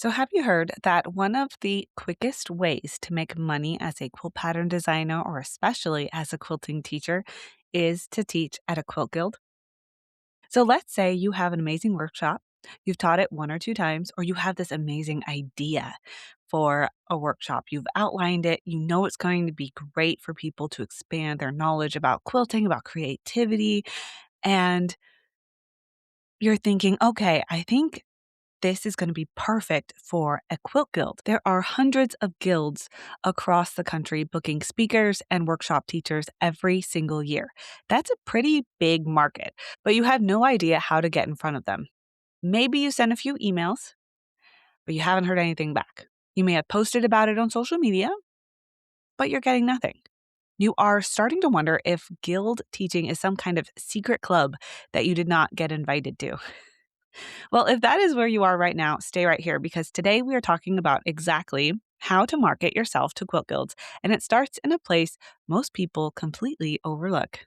So, have you heard that one of the quickest ways to make money as a quilt pattern designer or especially as a quilting teacher is to teach at a quilt guild? So, let's say you have an amazing workshop, you've taught it one or two times, or you have this amazing idea for a workshop. You've outlined it, you know it's going to be great for people to expand their knowledge about quilting, about creativity, and you're thinking, okay, I think this is going to be perfect for a quilt guild. There are hundreds of guilds across the country booking speakers and workshop teachers every single year. That's a pretty big market, but you have no idea how to get in front of them. Maybe you sent a few emails, but you haven't heard anything back. You may have posted about it on social media, but you're getting nothing. You are starting to wonder if guild teaching is some kind of secret club that you did not get invited to. Well, if that is where you are right now, stay right here because today we are talking about exactly how to market yourself to quilt guilds. And it starts in a place most people completely overlook.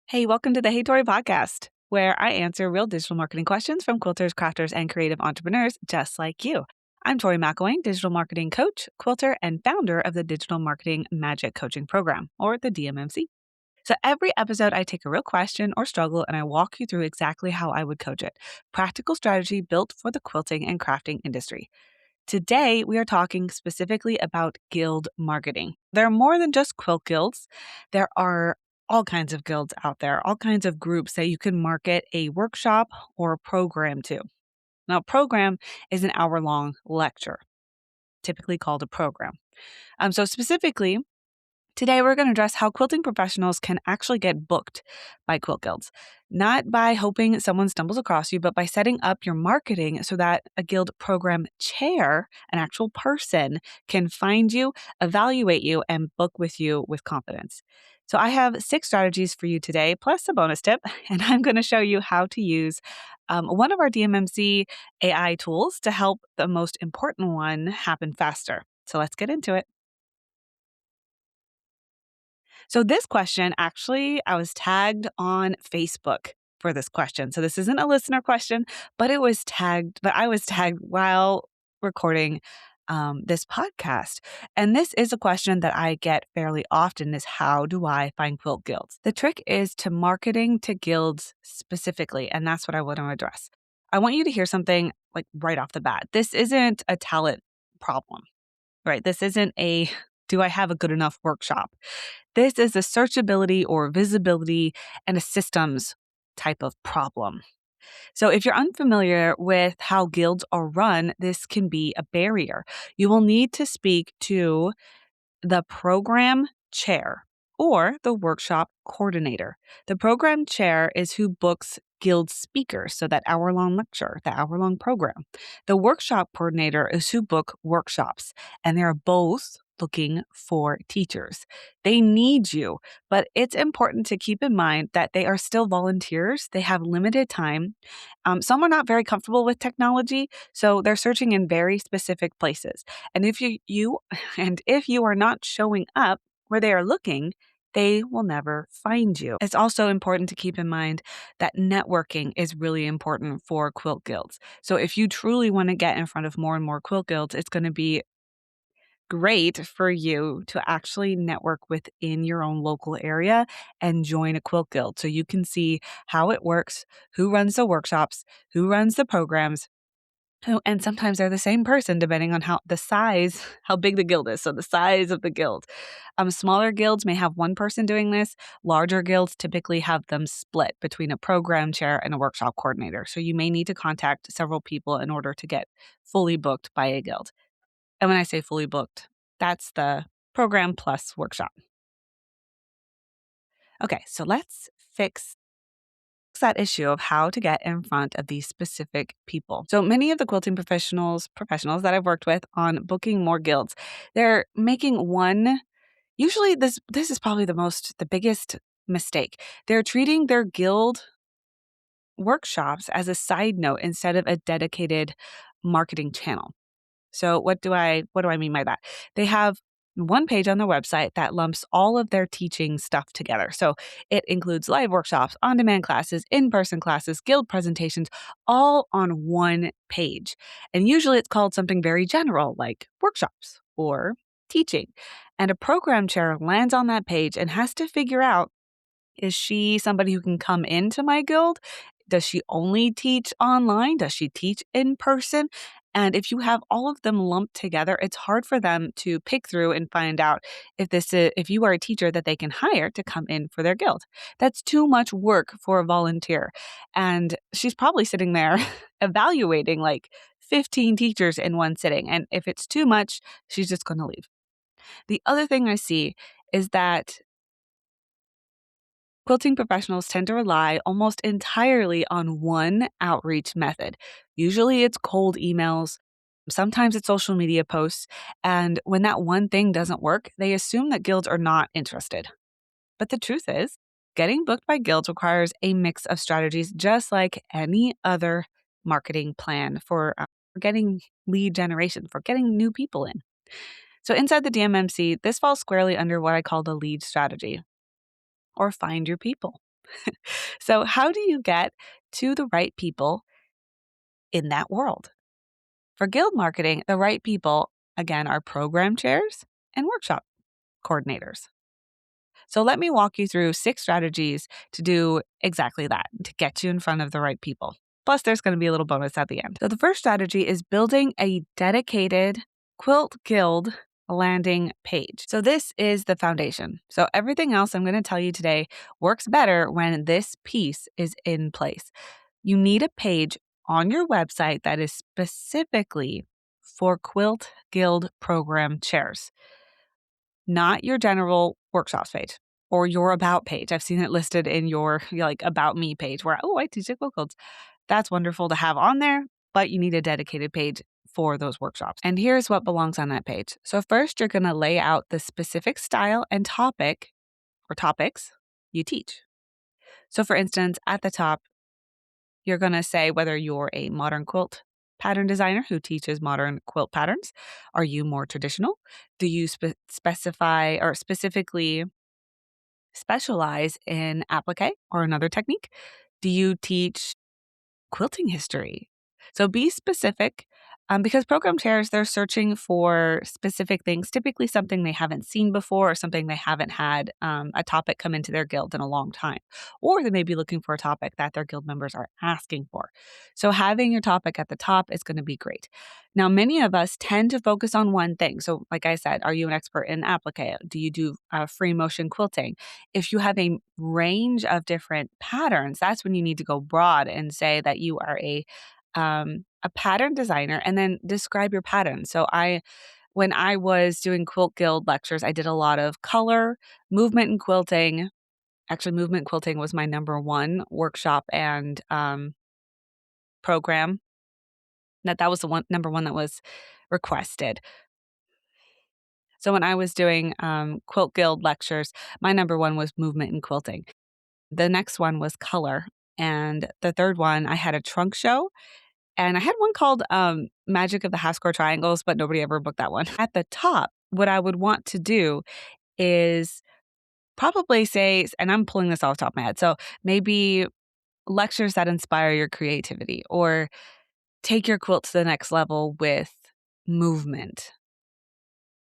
Hey, welcome to the Hey Tori podcast, where I answer real digital marketing questions from quilters, crafters, and creative entrepreneurs just like you. I'm Tori McElwain, digital marketing coach, quilter, and founder of the Digital Marketing Magic Coaching Program, or the DMMC. So every episode, I take a real question or struggle and I walk you through exactly how I would coach it. Practical strategy built for the quilting and crafting industry. Today, we are talking specifically about guild marketing. There are more than just quilt guilds. There are all kinds of guilds out there, all kinds of groups that you can market a workshop or a program to. Now, a program is an hour-long lecture, typically called a program. So specifically, today, we're going to address how quilting professionals can actually get booked by quilt guilds, not by hoping someone stumbles across you, but by setting up your marketing so that a guild program chair, an actual person, can find you, evaluate you, and book with you with confidence. So, I have 6 strategies for you today, plus a bonus tip, and I'm going to show you how to use one of our DMMC AI tools to help the most important one happen faster. So, let's get into it. So this question, actually, I was tagged on Facebook for this question. So this isn't a listener question, but I was tagged while recording this podcast. And this is a question that I get fairly often is how do I find quilt guilds? The trick is to marketing to guilds specifically, and that's what I want to address. I want you to hear something like right off the bat. This isn't a talent problem, right? This isn't a do I have a good enough workshop? This is a searchability or visibility and a systems type of problem. So, if you're unfamiliar with how guilds are run, this can be a barrier. You will need to speak to the program chair or the workshop coordinator. The program chair is who books guild speakers, so that hour-long lecture, the hour-long program. The workshop coordinator is who book workshops, and they are both looking for teachers. They need you, but it's important to keep in mind that they are still volunteers. They have limited time. Some are not very comfortable with technology, so they're searching in very specific places. And if you are not showing up where they are looking, they will never find you. It's also important to keep in mind that networking is really important for quilt guilds. So if you truly want to get in front of more and more quilt guilds, it's going to be great for you to actually network within your own local area and join a quilt guild so you can see how it works, who runs the workshops, who runs the programs, and sometimes they're the same person depending on how big the guild is. So the size of the guild. Smaller guilds may have one person doing this. Larger guilds typically have them split between a program chair and a workshop coordinator. So you may need to contact several people in order to get fully booked by a guild. And when I say fully booked, that's the program plus workshop. Okay, so let's fix that issue of how to get in front of these specific people. So many of the quilting professionals that I've worked with on booking more guilds, they're making one, usually this is probably the biggest mistake. They're treating their guild workshops as a side note instead of a dedicated marketing channel. So what do I mean by that? They have one page on their website that lumps all of their teaching stuff together. So it includes live workshops, on demand classes, in person classes, guild presentations, all on one page. And usually it's called something very general like workshops or teaching. And a program chair lands on that page and has to figure out, is she somebody who can come into my guild? Does she only teach online? Does she teach in person? And if you have all of them lumped together, it's hard for them to pick through and find out if you are a teacher that they can hire to come in for their guild. That's too much work for a volunteer. And she's probably sitting there evaluating like 15 teachers in one sitting. And if it's too much, she's just going to leave. The other thing I see is that quilting professionals tend to rely almost entirely on one outreach method. Usually it's cold emails, sometimes it's social media posts, and when that one thing doesn't work, they assume that guilds are not interested. But the truth is, getting booked by guilds requires a mix of strategies just like any other marketing plan for getting lead generation, for getting new people in. So inside the DMMC, this falls squarely under what I call the lead strategy, or find your people. So, how do you get to the right people in that world? For guild marketing, the right people, again, are program chairs and workshop coordinators. So, let me walk you through 6 strategies to do exactly that, to get you in front of the right people. Plus, there's going to be a little bonus at the end. So, the first strategy is building a dedicated Quilt Guild landing page. So, this is the foundation. So, everything else I'm going to tell you today works better when this piece is in place. You need a page on your website that is specifically for Quilt Guild program chairs, not your general workshops page or your about page. I've seen it listed in your like about me page where, oh, I teach at Quilt Guilds. That's wonderful to have on there, but you need a dedicated page for those workshops. And here's what belongs on that page. So first, you're going to lay out the specific style and topic or topics you teach. So for instance, at the top, you're going to say whether you're a modern quilt pattern designer who teaches modern quilt patterns. Are you more traditional? Do you specify or specifically specialize in applique or another technique? Do you teach quilting history? So be specific because program chairs, they're searching for specific things, typically something they haven't seen before or something they haven't had a topic come into their guild in a long time. Or they may be looking for a topic that their guild members are asking for. So having your topic at the top is going to be great. Now, many of us tend to focus on one thing. So like I said, are you an expert in applique? Do you do free motion quilting? If you have a range of different patterns, that's when you need to go broad and say that you are a pattern designer and then describe your pattern. So when I was doing Quilt Guild lectures, I did a lot of color, movement and quilting. Actually, movement quilting was my number one workshop and program. That was the number one that was requested. So when I was doing Quilt Guild lectures, my number one was movement and quilting. The next one was color. And the third one, I had a trunk show. And I had one called Magic of the Half Square Triangles, but nobody ever booked that one. At the top, what I would want to do is probably say, and I'm pulling this off the top of my head, so maybe lectures that inspire your creativity or take your quilt to the next level with movement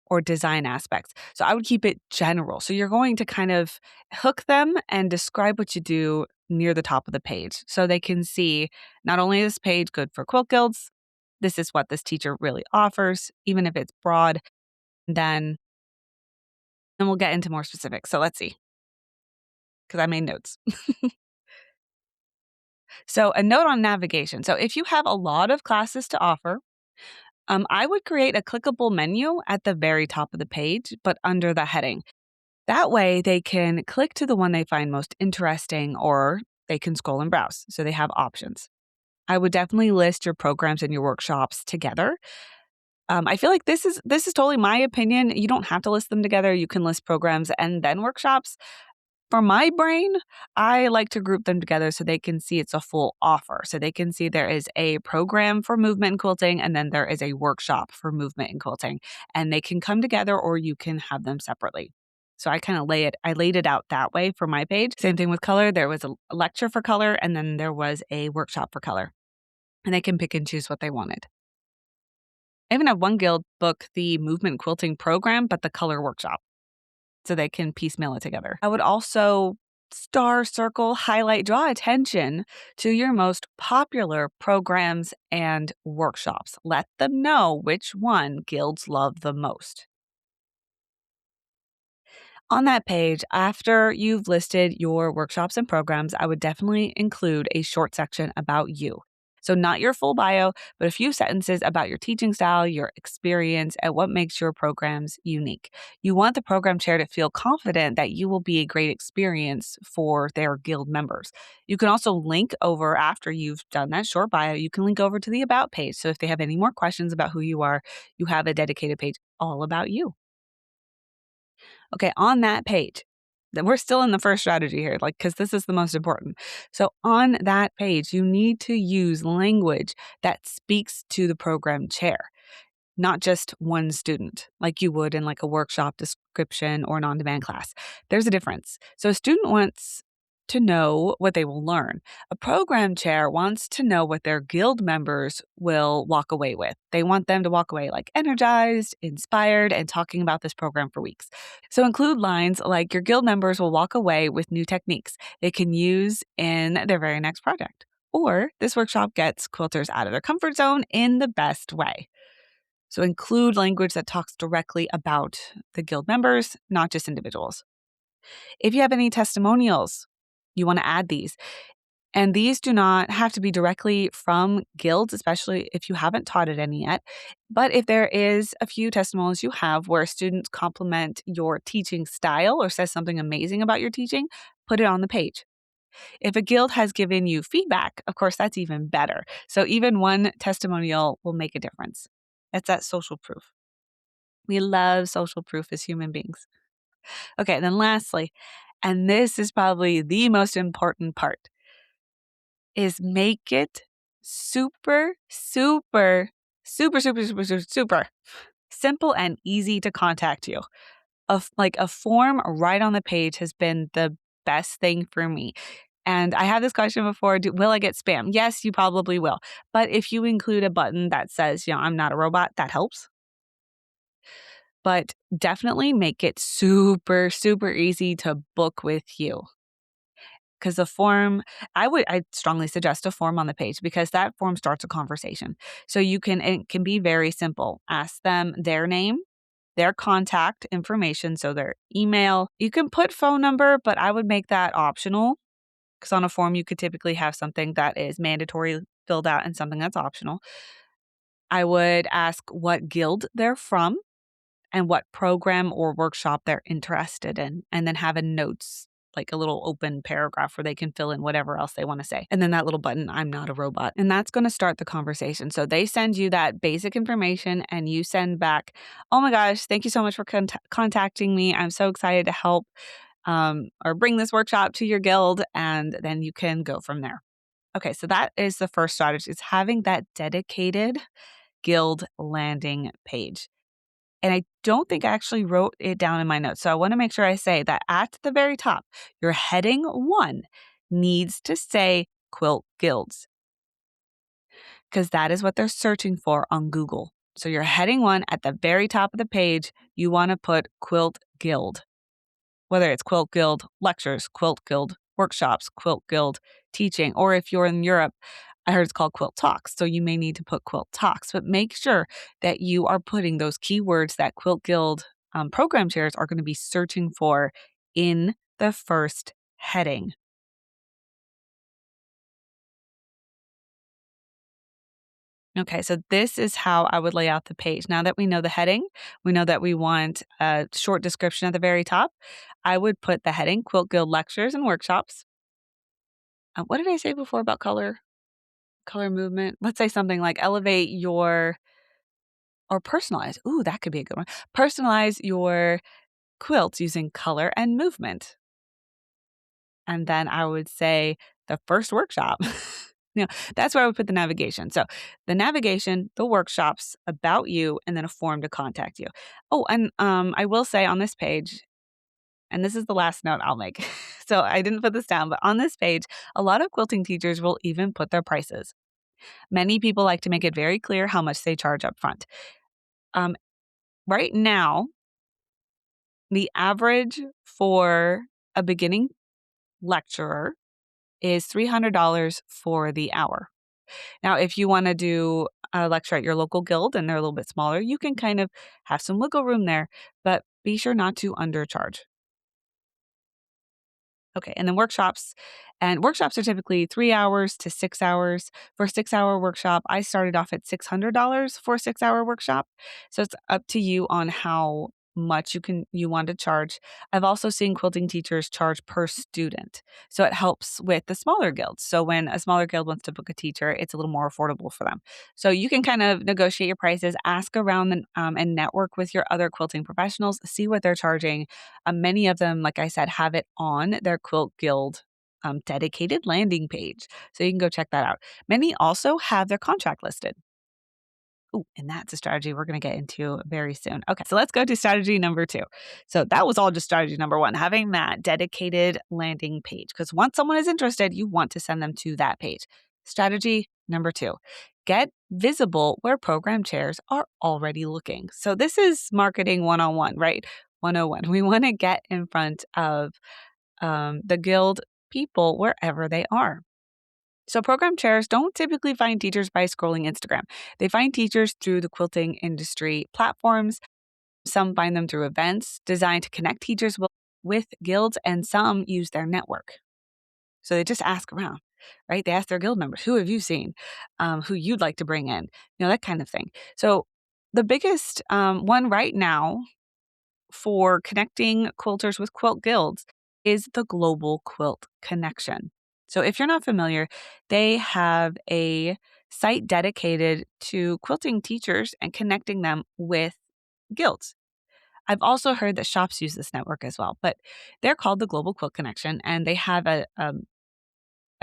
or design aspects. So I would keep it general. So you're going to kind of hook them and describe what you do near the top of the page so they can see not only is this page good for quilt guilds, this is what this teacher really offers, even if it's broad, then we'll get into more specifics. So let's see, because I made notes. So a note on navigation. So if you have a lot of classes to offer, I would create a clickable menu at the very top of the page, but under the heading. That way they can click to the one they find most interesting or they can scroll and browse. So they have options. I would definitely list your programs and your workshops together. I feel like this is totally my opinion. You don't have to list them together. You can list programs and then workshops. For my brain, I like to group them together so they can see it's a full offer. So they can see there is a program for movement and quilting, and then there is a workshop for movement and quilting. And they can come together or you can have them separately. So I laid it out that way for my page. Same thing with color. There was a lecture for color, and then there was a workshop for color. And they can pick and choose what they wanted. I even have one guild book the movement quilting program, but the color workshop, so they can piecemeal it together. I would also star, circle, highlight, draw attention to your most popular programs and workshops. Let them know which one guilds love the most. On that page, after you've listed your workshops and programs, I would definitely include a short section about you. So, not your full bio, but a few sentences about your teaching style, your experience, and what makes your programs unique. You want the program chair to feel confident that you will be a great experience for their guild members. You can also link over after you've done that short bio, you can link over to the About page. So, if they have any more questions about who you are, you have a dedicated page all about you. Okay, on that page, that we're still in the first strategy here, like, because this is the most important. So on that page, you need to use language that speaks to the program chair, not just one student, like you would in like a workshop description or an on-demand class. There's a difference. So a student wants to know what they will learn. A program chair wants to know what their guild members will walk away with. They want them to walk away like energized, inspired, and talking about this program for weeks. So include lines like your guild members will walk away with new techniques they can use in their very next project. Or this workshop gets quilters out of their comfort zone in the best way. So include language that talks directly about the guild members, not just individuals. If you have any testimonials, you want to add these. And these do not have to be directly from guilds, especially if you haven't taught at any yet. But if there is a few testimonials you have where students compliment your teaching style or says something amazing about your teaching, put it on the page. If a guild has given you feedback, of course, that's even better. So even one testimonial will make a difference. That's that social proof. We love social proof as human beings. Okay, then lastly, and this is probably the most important part, is make it super, super, super, super, super, super, super simple and easy to contact you. Like a form right on the page has been the best thing for me. And I had this question before, will I get spam? Yes, you probably will. But if you include a button that says, I'm not a robot, that helps. But definitely make it super, super easy to book with you. Because the form, I strongly suggest a form on the page because that form starts a conversation. So it can be very simple. Ask them their name, their contact information, so their email. You can put phone number, but I would make that optional because on a form you could typically have something that is mandatory filled out and something that's optional. I would ask what guild they're from and what program or workshop they're interested in, and then have a notes, like a little open paragraph where they can fill in whatever else they want to say. And then that little button, I'm not a robot. And that's going to start the conversation. So they send you that basic information and you send back, oh my gosh, thank you so much for contacting me. I'm so excited to help or bring this workshop to your guild. And then you can go from there. Okay, so that is the first strategy, is having that dedicated guild landing page. And I don't think I actually wrote it down in my notes. So I want to make sure I say that at the very top, your heading 1 needs to say Quilt Guilds, because that is what they're searching for on Google. So your heading 1 at the very top of the page, you want to put Quilt Guild, whether it's Quilt Guild lectures, Quilt Guild workshops, Quilt Guild teaching, or if you're in Europe, I heard it's called Quilt Talks, so you may need to put Quilt Talks, but make sure that you are putting those keywords that Quilt Guild program chairs are going to be searching for in the first heading. Okay, so this is how I would lay out the page. Now that we know the heading, we know that we want a short description at the very top. I would put the heading Quilt Guild lectures and workshops. What did I say before about color movement? Let's say something like elevate your or personalize. Ooh, that could be a good one. Personalize your quilts using color and movement. and then I would say the first workshop. You know, that's where I would put the navigation. So the navigation, the workshops, about you, and then a form to contact you. Oh, and I will say on this page, and this is the last note I'll make. So I didn't put this down, but on this page, a lot of quilting teachers will even put their prices. Many people like to make it very clear how much they charge up front. Um, right now, the average for a beginning lecturer is $300 for the hour. Now, if you want to do a lecture at your local guild and they're a little bit smaller, you can kind of have some wiggle room there, but be sure not to undercharge. Okay, and then workshops. And workshops are typically 3 hours to 6 hours. For a 6-hour workshop, I started off at $600 for a 6-hour workshop. So it's up to you on how much you want to charge. I've also seen quilting teachers charge per student. So it helps with the smaller guilds. So when a smaller guild wants to book a teacher, it's a little more affordable for them. So you can kind of negotiate your prices, ask around and network with your other quilting professionals, see what they're charging. Many of them, like I said, have it on their Quilt Guild dedicated landing page. So you can go check that out. Many also have their contract listed. Ooh, and that's a strategy we're going to get into very soon. Okay, so let's go to strategy number 2. So that was all just strategy number 1, having that dedicated landing page. Because once someone is interested, you want to send them to that page. Strategy number 2, get visible where program chairs are already looking. So this is marketing 101, right? 101. We want to get in front of the guild people wherever they are. So program chairs don't typically find teachers by scrolling Instagram. They find teachers through the quilting industry platforms. Some find them through events designed to connect teachers with guilds, and some use their network. So they just ask around, right? They ask their guild members, who have you seen, who you'd like to bring in, that kind of thing. So the biggest one right now for connecting quilters with quilt guilds is the Global Quilt Connection. So if you're not familiar, they have a site dedicated to quilting teachers and connecting them with guilds. I've also heard that shops use this network as well, but they're called the Global Quilt Connection, and they have a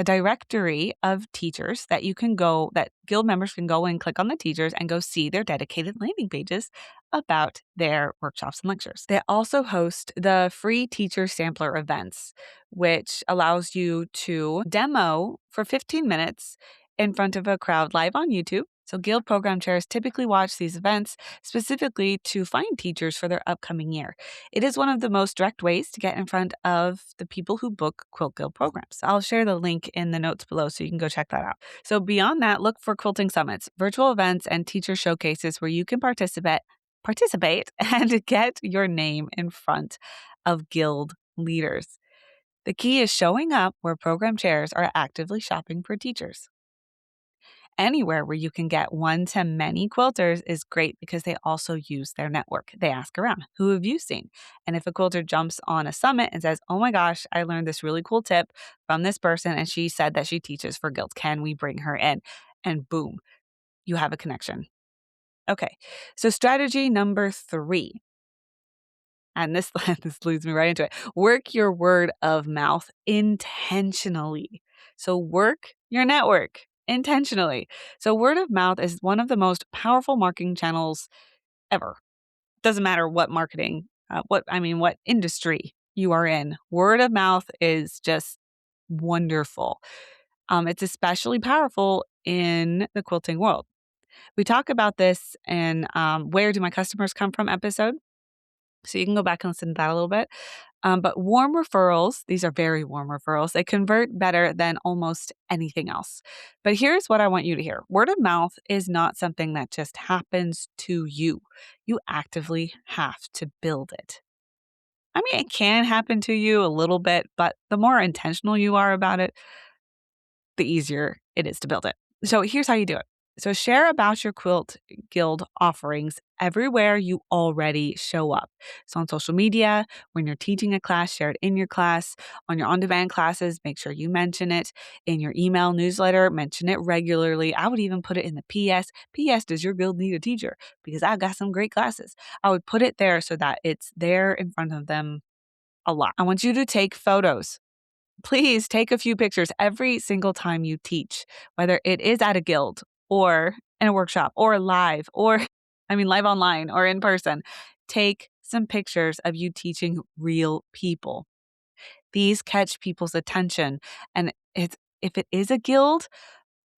directory of teachers that that guild members can go and click on the teachers and go see their dedicated landing pages about their workshops and lectures. They also host the free teacher sampler events, which allows you to demo for 15 minutes in front of a crowd live on YouTube. So guild program chairs typically watch these events specifically to find teachers for their upcoming year. It is one of the most direct ways to get in front of the people who book Quilt Guild programs. I'll share the link in the notes below so you can go check that out. So beyond that, look for quilting summits, virtual events, and teacher showcases where you can participate and get your name in front of guild leaders. The key is showing up where program chairs are actively shopping for teachers. Anywhere where you can get one to many quilters is great because they also use their network. They ask around, who have you seen? And if a quilter jumps on a summit and says, oh my gosh, I learned this really cool tip from this person and she said that she teaches for guilds, can we bring her in? And boom, you have a connection. Okay, so strategy number 3. And this leads me right into it. Work your word of mouth intentionally. So work your network intentionally. So word of mouth is one of the most powerful marketing channels ever. Doesn't matter what marketing, what industry you are in. Word of mouth is just wonderful. It's especially powerful in the quilting world. We talk about this in Where Do My Customers Come From episode. So you can go back and listen to that a little bit. But warm referrals, these are very warm referrals. They convert better than almost anything else. But here's what I want you to hear. Word of mouth is not something that just happens to you. You actively have to build it. I mean, it can happen to you a little bit, but the more intentional you are about it, the easier it is to build it. So here's how you do it. So share about your Quilt Guild offerings everywhere you already show up. So on social media, when you're teaching a class, share it in your class. On your on-demand classes, make sure you mention it. In your email newsletter, mention it regularly. I would even put it in the PS. PS, does your guild need a teacher? Because I've got some great classes. I would put it there so that it's there in front of them a lot. I want you to take photos Please take a few pictures every single time you teach, whether it is at a guild or in a workshop or live or, I mean, live online or in person. Take some pictures of you teaching real people. These catch people's attention. And if it is a guild,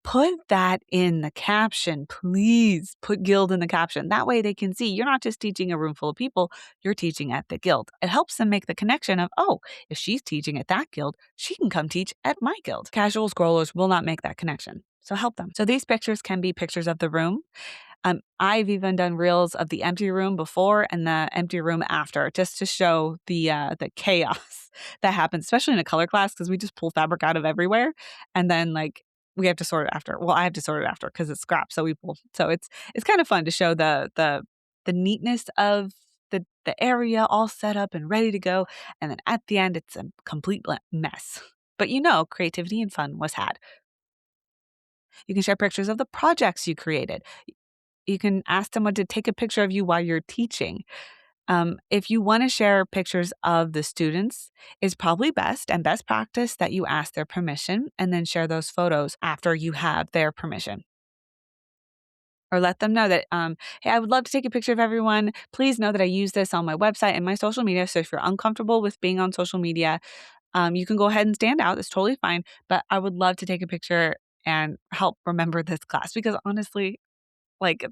put that in the caption. Please put guild in the caption. That way they can see you're not just teaching a room full of people, you're teaching at the guild. It helps them make the connection of, oh, if she's teaching at that guild, she can come teach at my guild. Casual scrollers will not make that connection. So help them. So these pictures can be pictures of the room. I've even done reels of the empty room before and the empty room after, just to show the chaos that happens, especially in a color class, because we just pull fabric out of everywhere, and then we have to sort it after. Well, I have to sort it after because it's scrap, so we pull. So it's kind of fun to show the neatness of the area all set up and ready to go, and then at the end it's a complete mess. But creativity and fun was had. You can share pictures of the projects you created. You can ask someone to take a picture of you while you're teaching. If you want to share pictures of the students, it's probably best and best practice that you ask their permission and then share those photos after you have their permission. Or let them know that, hey, I would love to take a picture of everyone. Please know that I use this on my website and my social media. So if you're uncomfortable with being on social media, you can go ahead and stand out. It's totally fine. But I would love to take a picture and help remember this class, because honestly,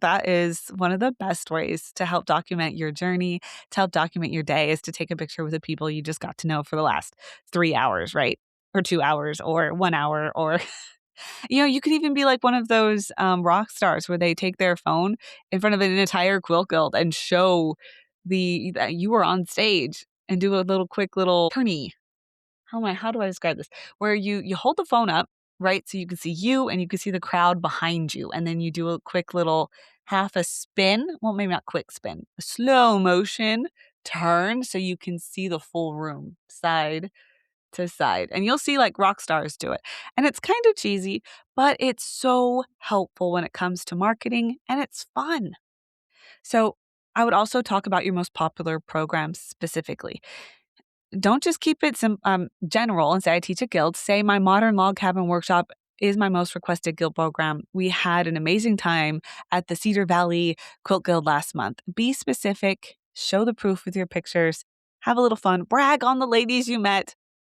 that is one of the best ways to help document your journey, to help document your day, is to take a picture with the people you just got to know for the last 3 hours, right? Or 2 hours or 1 hour, or, you could even be like one of those rock stars where they take their phone in front of an entire quilt guild and show that you were on stage and do a quick little tourney. How do I describe this? Where you hold the phone up, right? So you can see you and you can see the crowd behind you. And then you do a quick little half a spin. Well, maybe not quick spin, a slow motion turn so you can see the full room side to side. And you'll see rock stars do it. And it's kind of cheesy, but it's so helpful when it comes to marketing, and it's fun. So I would also talk about your most popular programs specifically. Don't just keep it general and say, I teach a guild. Say, my modern log cabin workshop is my most requested guild program. We had an amazing time at the Cedar Valley Quilt Guild last month. Be specific, show the proof with your pictures, have a little fun, brag on the ladies you met,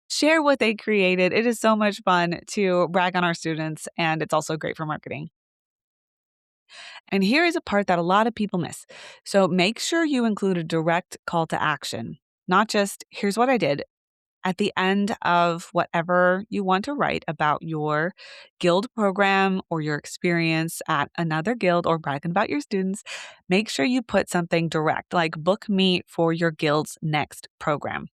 share what they created. It is so much fun to brag on our students, and it's also great for marketing. And here is a part that a lot of people miss. So make sure you include a direct call to action, not just, here's what I did. At the end of whatever you want to write about your guild program or your experience at another guild or bragging about your students, make sure you put something direct, like book me for your guild's next program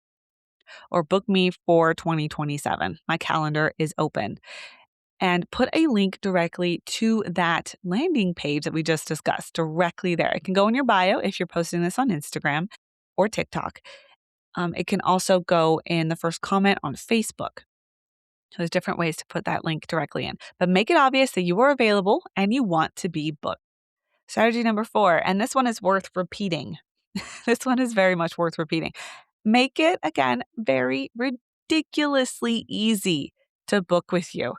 or book me for 2027. My calendar is open. And put a link directly to that landing page that we just discussed directly there. It can go in your bio if you're posting this on Instagram or TikTok. It can also go in the first comment on Facebook. So there's different ways to put that link directly in. But make it obvious that you are available and you want to be booked. Strategy number 4, and this one is worth repeating. This one is very much worth repeating. Make it, again, very ridiculously easy to book with you.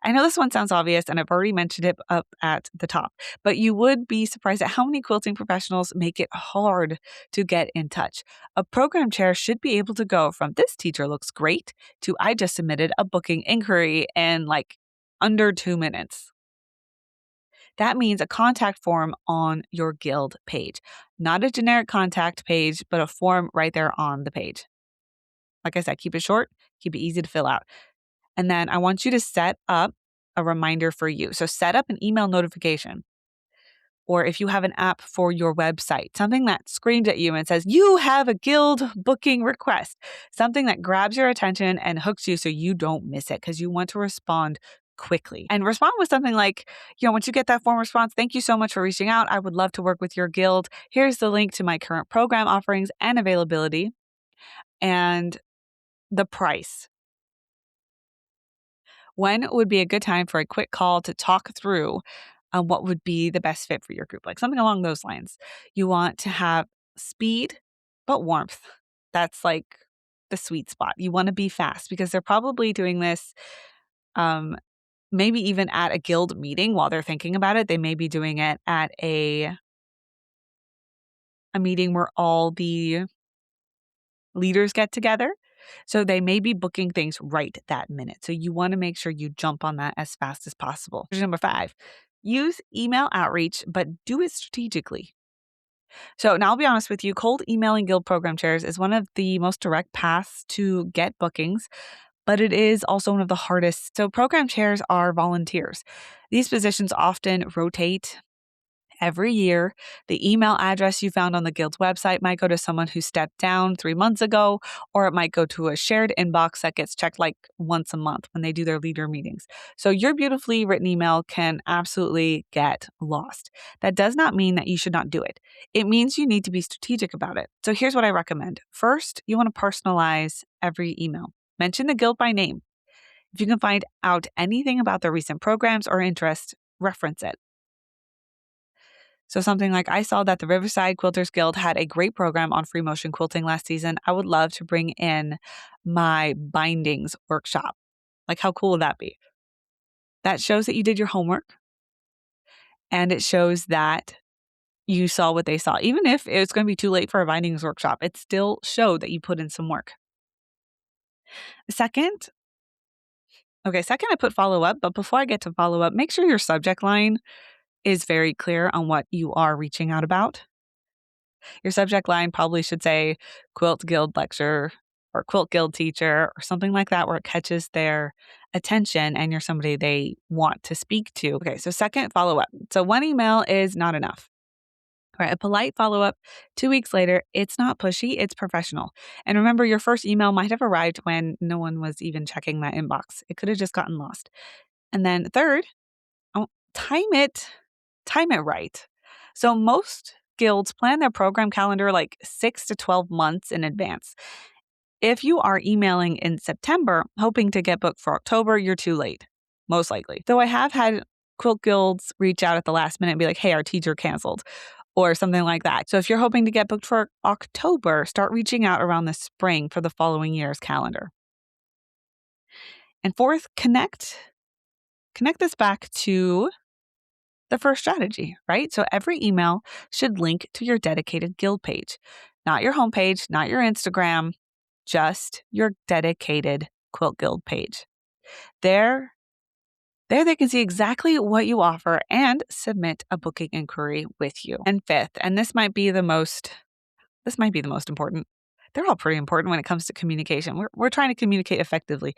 I know this one sounds obvious, and I've already mentioned it up at the top, but you would be surprised at how many quilting professionals make it hard to get in touch. A program chair should be able to go from "this teacher looks great" to "I just submitted a booking inquiry" in under 2 minutes. That means a contact form on your guild page, not a generic contact page, but a form right there on the page. Like I said, keep it short, keep it easy to fill out. And then I want you to set up a reminder for you. So set up an email notification. Or if you have an app for your website, something that screams at you and says, you have a guild booking request, something that grabs your attention and hooks you so you don't miss it, because you want to respond quickly. And respond with something like, once you get that form response, thank you so much for reaching out. I would love to work with your guild. Here's the link to my current program offerings and availability and the price. When would be a good time for a quick call to talk through what would be the best fit for your group? Something along those lines. You want to have speed, but warmth. That's the sweet spot. You want to be fast because they're probably doing this um, maybe even at a guild meeting while they're thinking about it. They may be doing it at a meeting where all the leaders get together. So they may be booking things right that minute. So you want to make sure you jump on that as fast as possible. Number 5, use email outreach, but do it strategically. So now I'll be honest with you, cold emailing guild program chairs is one of the most direct paths to get bookings, but it is also one of the hardest. So program chairs are volunteers. These positions often rotate every year. The email address you found on the guild's website might go to someone who stepped down 3 months ago, or it might go to a shared inbox that gets checked like once a month when they do their leader meetings. So your beautifully written email can absolutely get lost. That does not mean that you should not do it. It means you need to be strategic about it. So here's what I recommend. First, you want to personalize every email. Mention the guild by name. If you can find out anything about their recent programs or interests, reference it. So something like, I saw that the Riverside Quilters Guild had a great program on free motion quilting last season. I would love to bring in my bindings workshop. Like, how cool would that be? That shows that you did your homework, and it shows that you saw what they saw. Even if it's going to be too late for a bindings workshop, it still showed that you put in some work. Second, I put follow up, but before I get to follow up, make sure your subject line is very clear on what you are reaching out about. Your subject line probably should say Quilt Guild lecture or Quilt Guild teacher or something like that, where it catches their attention and you're somebody they want to speak to. Okay, so second, follow up. So one email is not enough. All right, a polite follow up 2 weeks later, it's not pushy, it's professional. And remember, your first email might have arrived when no one was even checking that inbox. It could have just gotten lost. And then third, oh, time it right. So most guilds plan their program calendar like 6 to 12 months in advance. If you are emailing in September, hoping to get booked for October, you're too late, most likely. Though I have had quilt guilds reach out at the last minute and be like, hey, our teacher canceled or something like that. So if you're hoping to get booked for October, start reaching out around the spring for the following year's calendar. And fourth, connect this back to the first strategy, right? So every email should link to your dedicated guild page, not your homepage, not your Instagram, just your dedicated Quilt Guild page. There they can see exactly what you offer and submit a booking inquiry with you. And fifth, and this might be the most important. They're all pretty important when it comes to communication. We're trying to communicate effectively.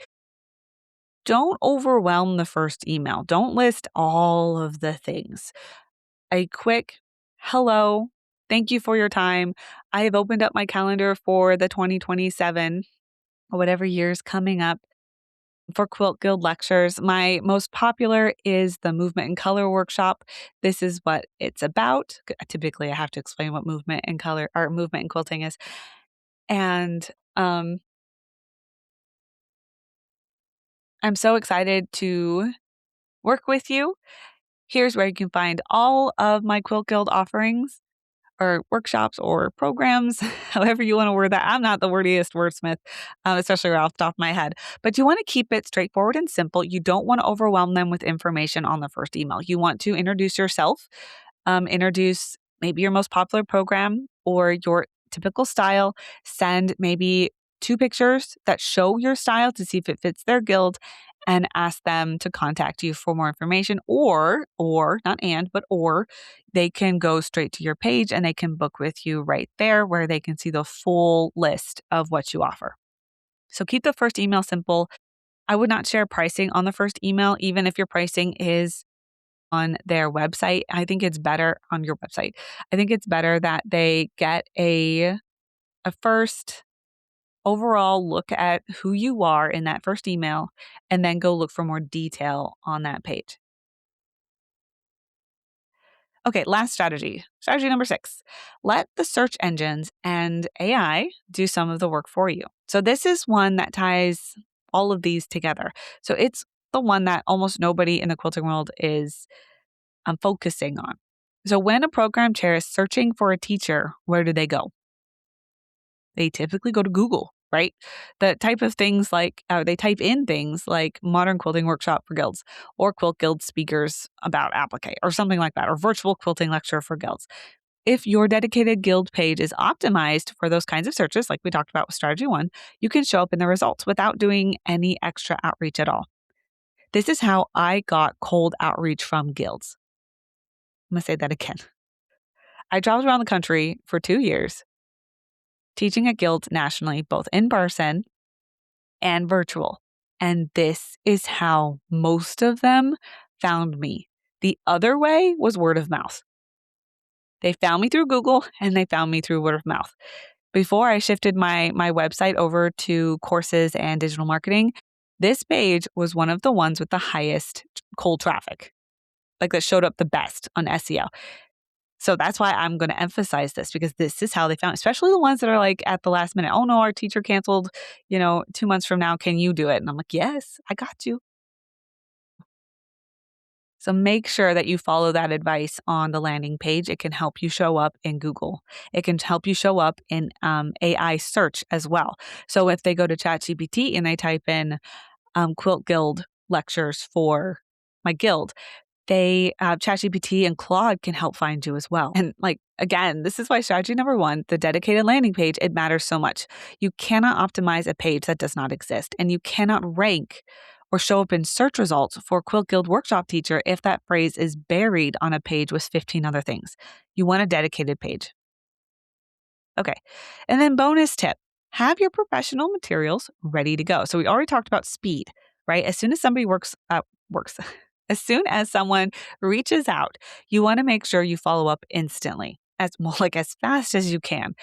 Don't overwhelm the first email. Don't list all of the things. A quick hello, thank you for your time. I have opened up my calendar for the 2027 or whatever year's coming up for Quilt Guild lectures. My most popular is the Movement and Color workshop. This is what it's about. Typically, I have to explain what movement and color or movement and quilting is. And I'm so excited to work with you. Here's where you can find all of my Quilt Guild offerings or workshops or programs, however you want to word that. I'm not the wordiest wordsmith, especially right off the top of my head. But you want to keep it straightforward and simple. You don't want to overwhelm them with information on the first email. You want to introduce yourself, introduce maybe your most popular program or your typical style, send maybe 2 pictures that show your style to see if it fits their guild, and ask them to contact you for more information, or they can go straight to your page and they can book with you right there where they can see the full list of what you offer. So keep the first email simple. I would not share pricing on the first email, even if your pricing is on their website. I think it's better on your website. I think it's better that they get a first overall look at who you are in that first email and then go look for more detail on that page. Okay, last strategy. Strategy number 6. Let the search engines and AI do some of the work for you. So this is one that ties all of these together. So it's the one that almost nobody in the quilting world is focusing on. So when a program chair is searching for a teacher, where do they go? They typically go to Google, right? The type of things like they type in things like modern quilting workshop for guilds or quilt guild speakers about applique or something like that, or virtual quilting lecture for guilds. If your dedicated guild page is optimized for those kinds of searches, like we talked about with strategy one, you can show up in the results without doing any extra outreach at all. This is how I got cold outreach from guilds. I'm going to say that again. I traveled around the country for 2 years teaching at guilds nationally, both in person and virtual. And this is how most of them found me. The other way was word of mouth. They found me through Google and they found me through word of mouth. Before I shifted my website over to courses and digital marketing, this page was one of the ones with the highest cold traffic, like that showed up the best on SEO. So that's why I'm going to emphasize this, because this is how they found, especially the ones that are like at the last minute. Oh no, our teacher canceled, 2 months from now. Can you do it? And I'm like, yes, I got you. So make sure that you follow that advice on the landing page. It can help you show up in Google. It can help you show up in AI search as well. So if they go to ChatGPT and they type in Quilt Guild lectures for my guild, they ChatGPT and Claude can help find you as well. And again, this is why strategy number one, the dedicated landing page, it matters so much. You cannot optimize a page that does not exist, and you cannot rank or show up in search results for Quilt Guild workshop teacher if that phrase is buried on a page with 15 other things. You want a dedicated page. Okay. And then bonus tip, have your professional materials ready to go. So we already talked about speed, right? As soon as somebody works, as soon as someone reaches out, you want to make sure you follow up instantly, as fast as you can.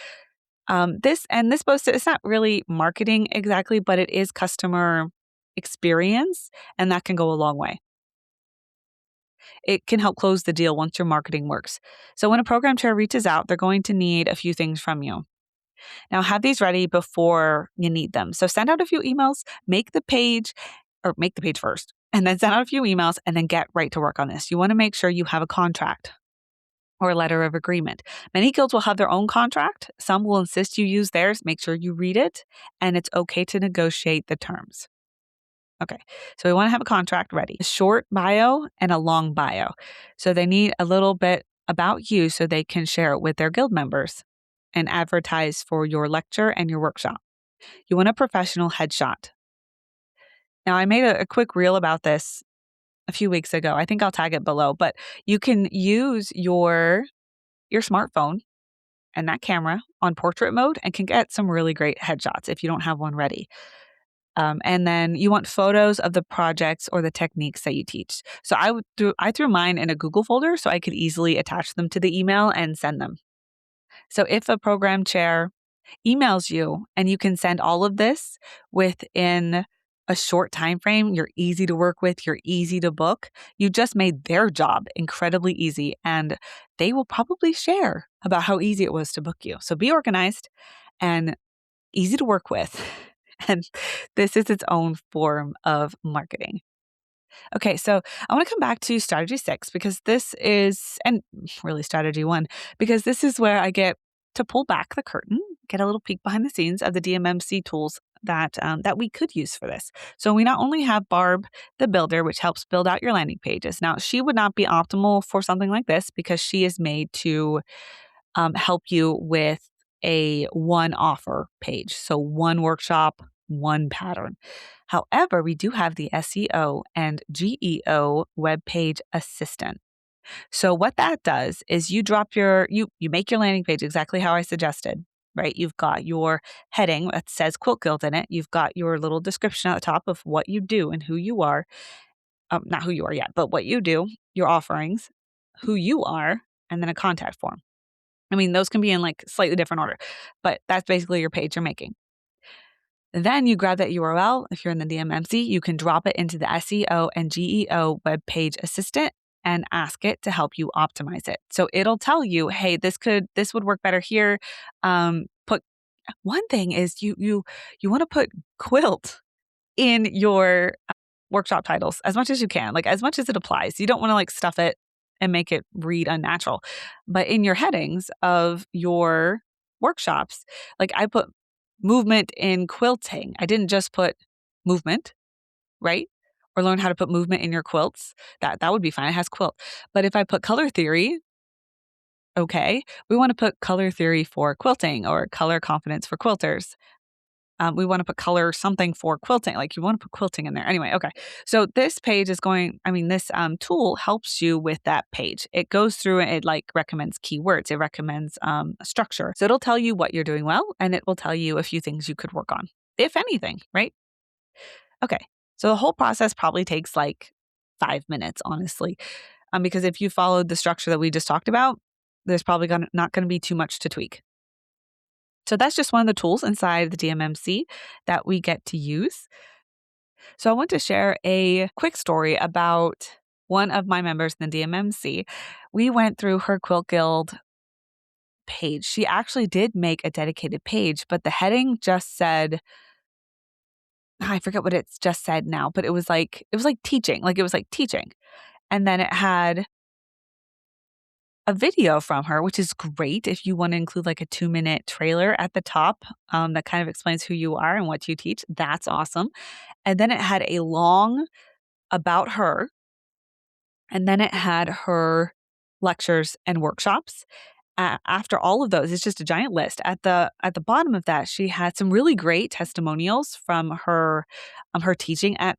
This post, it's not really marketing exactly, but it is customer experience, and that can go a long way. It can help close the deal once your marketing works. So when a program chair reaches out, they're going to need a few things from you. Now, have these ready before you need them. So send out a few emails, make the page first, and then send out a few emails and then get right to work on this. You want to make sure you have a contract or a letter of agreement. Many guilds will have their own contract. Some will insist you use theirs. Make sure you read it, and it's okay to negotiate the terms. Okay, so we want to have a contract ready, a short bio and a long bio. So they need a little bit about you so they can share it with their guild members and advertise for your lecture and your workshop. You want a professional headshot. Now, I made a quick reel about this a few weeks ago. I think I'll tag it below, but you can use your smartphone and that camera on portrait mode and can get some really great headshots if you don't have one ready. And then you want photos of the projects or the techniques that you teach. So I threw mine in a Google folder so I could easily attach them to the email and send them. So if a program chair emails you and you can send all of this within a short time frame, you're easy to work with, you're easy to book, you just made their job incredibly easy, and they will probably share about how easy it was to book you. So be organized and easy to work with. And this is its own form of marketing. Okay, so I want to come back to strategy 6 because this is, and really strategy 1, because this is where I get to pull back the curtain, get a little peek behind the scenes of the DMMC tools that we could use for this. So we not only have Barb, the builder, which helps build out your landing pages. Now, she would not be optimal for something like this because she is made to help you with a one offer page. So one workshop, one pattern. However, we do have the SEO and GEO Webpage Assistant. So what that does is you make your landing page exactly how I suggested, right? You've got your heading that says Quilt Guild in it. You've got your little description at the top of what you do and who you are. Not who you are yet, but what you do, your offerings, who you are, and then a contact form. I mean, those can be in slightly different order, but that's basically your page you're making. Then you grab that URL. If you're in the DMMC, you can drop it into the SEO and GEO Webpage Assistant and ask it to help you optimize it. So it'll tell you, hey, this would work better here. Put one thing is you want to put quilt in your workshop titles as much as you can, as much as it applies. You don't want to stuff it and make it read unnatural. But in your headings of your workshops, I put movement in quilting. I didn't just put movement, right? Or learn how to put movement in your quilts. That would be fine. It has quilt. But if I put color theory, okay, we want to put color theory for quilting or color confidence for quilters. We want to put color something for quilting. Like you want to put quilting in there. Anyway, okay. So this page is this tool helps you with that page. It goes through and it like recommends keywords. It recommends a structure. So it'll tell you what you're doing well and it will tell you a few things you could work on, if anything, right? Okay. So the whole process probably takes like 5 minutes, honestly. Because if you followed the structure that we just talked about, there's probably not going to be too much to tweak. So that's just one of the tools inside the DMMC that we get to use. So I want to share a quick story about one of my members in the DMMC. We went through her Quilt Guild page. She actually did make a dedicated page, but the heading just said, I forget what it's just said now, but it was like teaching. Like it was like teaching. And then it had a video from her, which is great if you want to include like a 2-minute trailer at the top that kind of explains who you are and what you teach. That's awesome. And then it had a long about her. And then it had her lectures and workshops. After all of those, it's just a giant list. At the bottom of that, she had some really great testimonials from her teaching at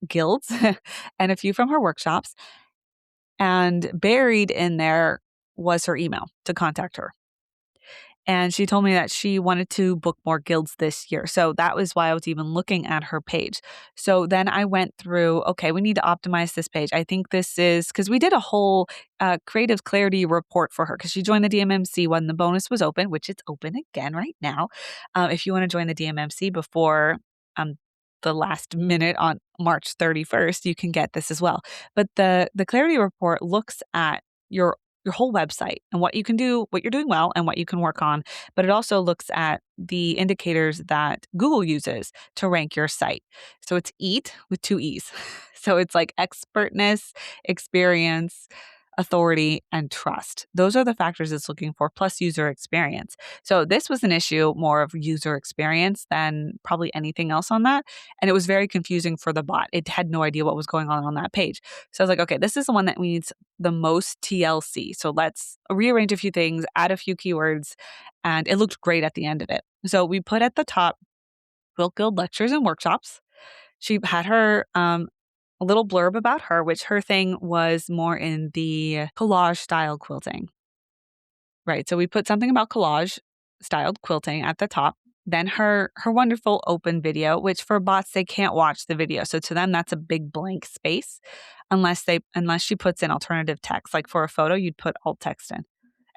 guilds and a few from her workshops. And buried in there was her email to contact her. And she told me that she wanted to book more guilds this year. So that was why I was even looking at her page. So then I went through, okay, we need to optimize this page. I think this is because we did a whole creative clarity report for her because she joined the DMMC when the bonus was open, which it's open again right now. If you want to join the DMMC before the last minute on March 31st, you can get this as well. But the clarity report looks at your whole website and what you can do, what you're doing well and what you can work on. But it also looks at the indicators that Google uses to rank your site. So it's EAT with 2 E's. So it's like expertness, experience, authority, and trust. Those are the factors it's looking for, plus user experience. So this was an issue more of user experience than probably anything else on that. And it was very confusing for the bot. It had no idea what was going on that page. So I was like, okay, this is the one that needs the most TLC. So let's rearrange a few things, add a few keywords, and it looked great at the end of it. So we put at the top Quilt Guild lectures and workshops. She had her a little blurb about her, which her thing was more in the collage style quilting. Right. So we put something about collage styled quilting at the top. Then her wonderful open video, which for bots, they can't watch the video. So to them, that's a big blank space unless she puts in alternative text. Like for a photo, you'd put alt text in.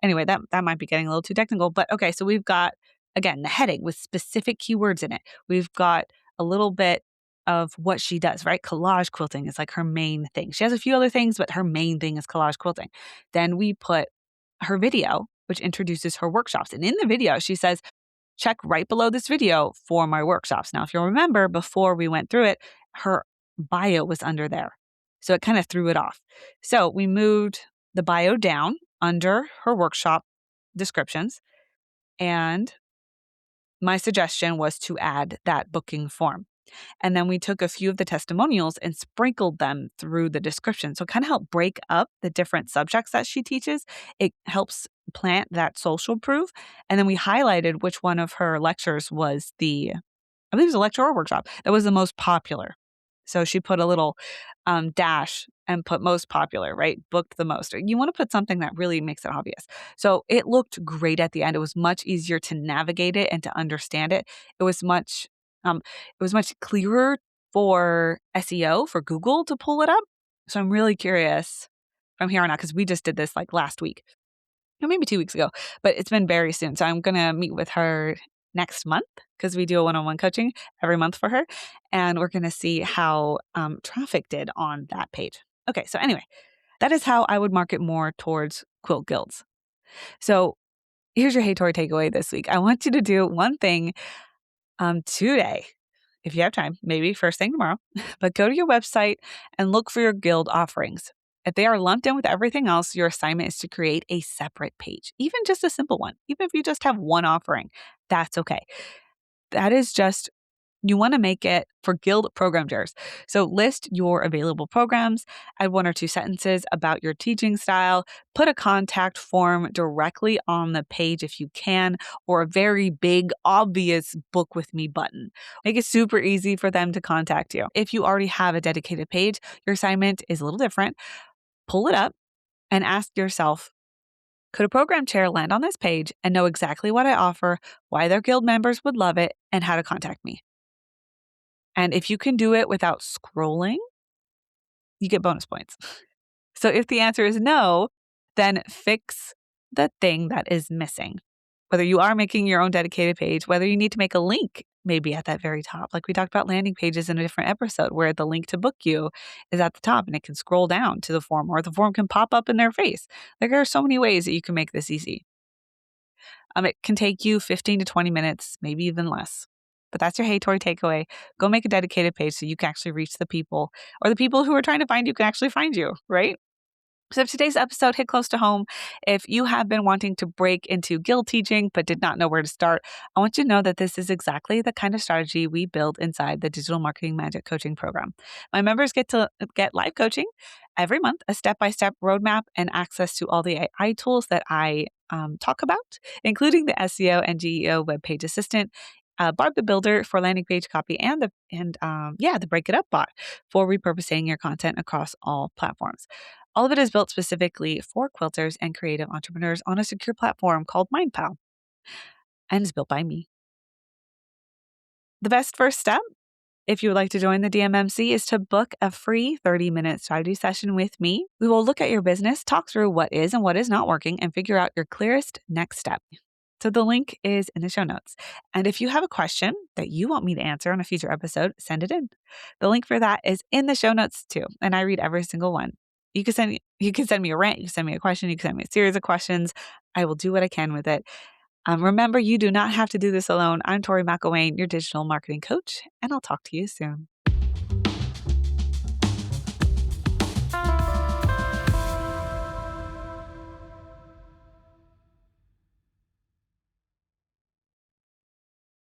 Anyway, that might be getting a little too technical, but okay. So we've got, again, the heading with specific keywords in it. We've got a little bit of what she does, right? Collage quilting is like her main thing. She has a few other things, but her main thing is collage quilting. Then we put her video, which introduces her workshops. And in the video, she says, check right below this video for my workshops. Now, if you'll remember, before we went through it, her bio was under there. So it kind of threw it off. So we moved the bio down under her workshop descriptions. And my suggestion was to add that booking form. And then we took a few of the testimonials and sprinkled them through the description. So it kind of helped break up the different subjects that she teaches. It helps plant that social proof. And then we highlighted which one of her lectures was I believe it was a lecture or workshop that was the most popular. So she put a little dash and put most popular, right? Booked the most. You want to put something that really makes it obvious. So it looked great at the end. It was much easier to navigate it and to understand it. It was much clearer for SEO, for Google to pull it up. So I'm really curious from here on out, because we just did this like last week, or maybe 2 weeks ago, but it's been very soon. So I'm going to meet with her next month because we do a one-on-one coaching every month for her. And we're going to see how traffic did on that page. Okay. So anyway, that is how I would market more towards quilt guilds. So here's your Hey Tori takeaway this week. I want you to do one thing today. If you have time, maybe first thing tomorrow, but go to your website and look for your guild offerings. If they are lumped in with everything else, your assignment is to create a separate page, even just a simple one. Even if you just have one offering, that's okay. That is just you want to make it for Guild program chairs. So list your available programs, add 1 or 2 sentences about your teaching style, put a contact form directly on the page if you can, or a very big, obvious book with me button. Make it super easy for them to contact you. If you already have a dedicated page, your assignment is a little different. Pull it up and ask yourself, could a program chair land on this page and know exactly what I offer, why their Guild members would love it, and how to contact me? And if you can do it without scrolling, you get bonus points. So if the answer is no, then fix the thing that is missing. Whether you are making your own dedicated page, whether you need to make a link maybe at that very top. Like we talked about landing pages in a different episode where the link to book you is at the top and it can scroll down to the form or the form can pop up in their face. Like there are so many ways that you can make this easy. It can take you 15 to 20 minutes, maybe even less. But that's your Hey Tori takeaway. Go make a dedicated page so you can actually reach the people, or the people who are trying to find you can actually find you, right? So if today's episode hit close to home, if you have been wanting to break into Guild teaching but did not know where to start, I want you to know that this is exactly the kind of strategy we build inside the Digital Marketing Magic Coaching Program. My members get to get live coaching every month, a step-by-step roadmap, and access to all the AI tools that I talk about, including the SEO and GEO Webpage Assistant, Barb the Builder for landing page copy, and the Break It Up bot for repurposing your content across all platforms. All of it is built specifically for quilters and creative entrepreneurs on a secure platform called MindPal, and is built by me. The best first step, if you would like to join the DMMC, is to book a free 30-minute strategy session with me. We will look at your business, talk through what is and what is not working, and figure out your clearest next step. So the link is in the show notes. And if you have a question that you want me to answer on a future episode, send it in. The link for that is in the show notes too, and I read every single one. You can send me a rant, you can send me a question, you can send me a series of questions. I will do what I can with it. Remember, you do not have to do this alone. I'm Tori McElwain, your digital marketing coach, and I'll talk to you soon.